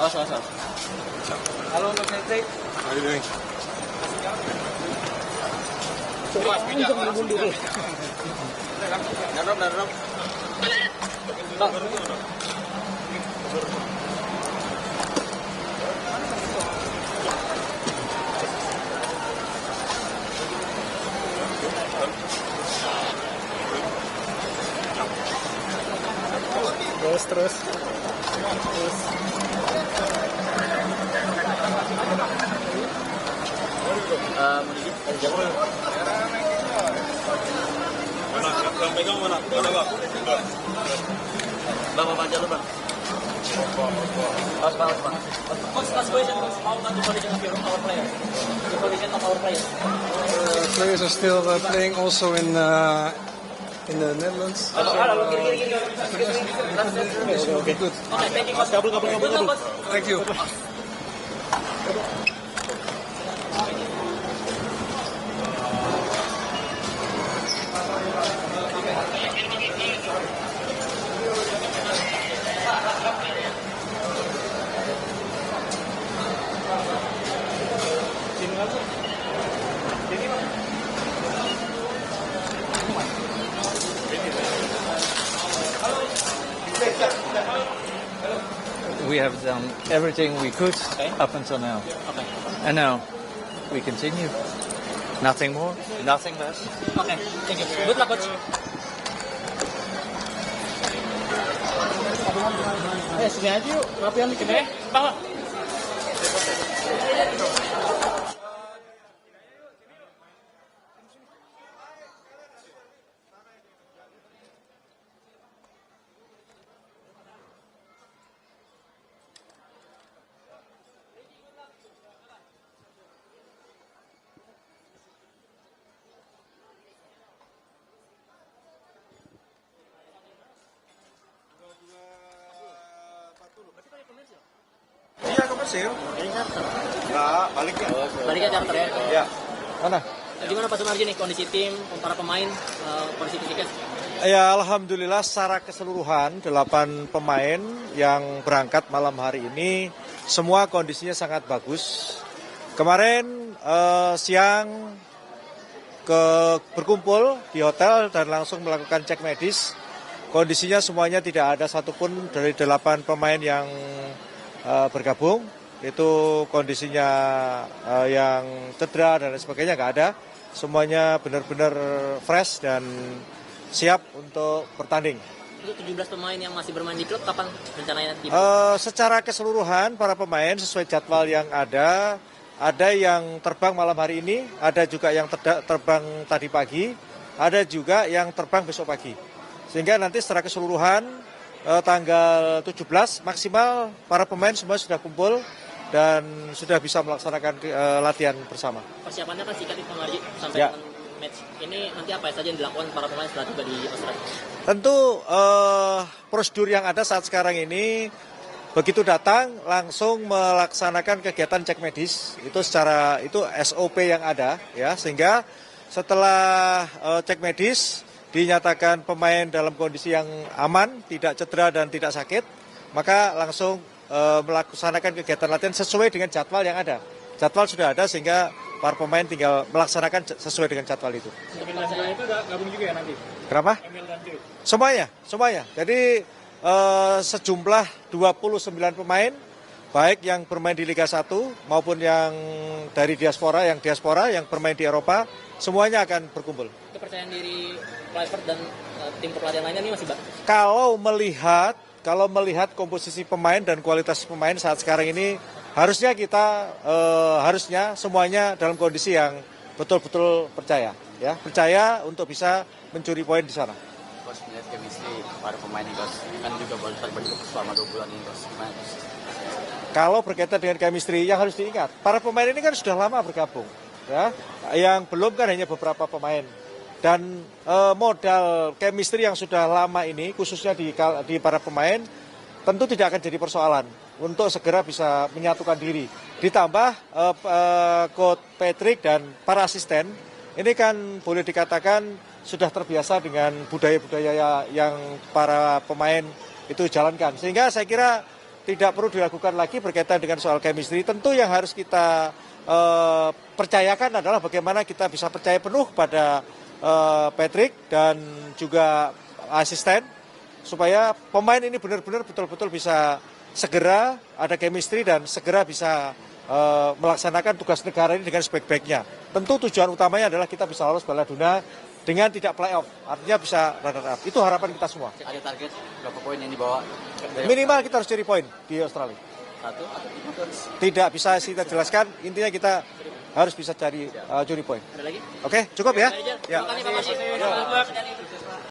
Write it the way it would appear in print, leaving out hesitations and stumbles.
Halo untuk Netflix. How are you doing? Jangan mundur. Darab. Terus. Yang pegang mana? Mana bang? Bang, jalur bang. Last question, how about the position of our players? The position of our players. Players are still playing also in the Netherlands. Kiri. Okay, good. Okay, thank you, coach. Kabul. Thank you. We have done everything we could up until now. Okay. And now we continue. Nothing more, nothing less. Okay, thank you. Good luck, coach. Sini aja yuk. Ngapain dikit ya? Bawa. Iya, komersil. Enggak, baliknya. Baliknya charter ya. Ya. Mana? Gimana Pak Sumarji nih kondisi tim, para pemain, kondisi fisiknya? Ya, alhamdulillah secara keseluruhan 8 pemain yang berangkat malam hari ini semua kondisinya sangat bagus. Kemarin siang berkumpul di hotel dan langsung melakukan cek medis. Kondisinya semuanya tidak ada satupun dari 8 pemain yang bergabung. Itu kondisinya yang cedera dan sebagainya nggak ada. Semuanya benar-benar fresh dan siap untuk bertanding. Itu 17 pemain yang masih bermain di klub kapan rencananya tiba? Secara keseluruhan para pemain sesuai jadwal yang ada yang terbang malam hari ini, ada juga yang terbang tadi pagi, ada juga yang terbang besok pagi. Sehingga nanti secara keseluruhan tanggal 17 maksimal para pemain semua sudah kumpul dan sudah bisa melaksanakan latihan bersama. Persiapannya kan singkat Pak Marji sampai Ya. dengan match ini nanti apa saja yang dilakukan para pemain setelah tiba di Australia? Tentu prosedur yang ada saat sekarang ini begitu datang langsung melaksanakan kegiatan cek medis itu SOP yang ada ya, sehingga setelah cek medis dinyatakan pemain dalam kondisi yang aman, tidak cedera dan tidak sakit, maka langsung melaksanakan kegiatan latihan sesuai dengan jadwal yang ada. Jadwal sudah ada sehingga para pemain tinggal melaksanakan sesuai dengan jadwal itu. Untuk nasional itu udah gabung juga ya nanti? Kenapa? Emil dan Joy. Semuanya. Jadi sejumlah 29 pemain, baik yang bermain di Liga 1 maupun yang dari diaspora yang bermain di Eropa, semuanya akan berkumpul. Kepercayaan diri Kluivert dan tim pelatihan lainnya ini masih bagus? Kalau melihat komposisi pemain dan kualitas pemain saat sekarang ini, harusnya semuanya dalam kondisi yang betul-betul percaya untuk bisa mencuri poin di sana. Coach, melihat chemistry para pemain ini, Coach, kan juga baru bergabung selama 2 bulan ini, Coach. Gimana, Coach? Kalau berkaitan dengan chemistry, yang harus diingat, para pemain ini kan sudah lama bergabung, ya. Yang belum kan hanya beberapa pemain. Dan modal chemistry yang sudah lama ini, khususnya di para pemain, tentu tidak akan jadi persoalan untuk segera bisa menyatukan diri. Ditambah Coach Patrick dan para asisten, ini kan boleh dikatakan sudah terbiasa dengan budaya-budaya yang para pemain itu jalankan. Sehingga saya kira tidak perlu dilakukan lagi berkaitan dengan soal chemistry. Tentu yang harus kita percayakan adalah bagaimana kita bisa percaya penuh pada Patrick dan juga asisten supaya pemain ini benar-benar betul-betul bisa segera ada chemistry dan segera bisa melaksanakan tugas negara ini dengan sebaik-baiknya. Tentu tujuan utamanya adalah kita bisa lolos Piala Dunia dengan tidak playoff, artinya bisa runner up. Itu harapan kita semua. Ada target berapa poin yang dibawa? Minimal kita harus cari poin di Australia. 1 atau 3? Tidak bisa kita jelaskan, intinya kita harus bisa cari curi poin. Ada lagi? Oke, cukup ya? Terima kasih, Pak Haji.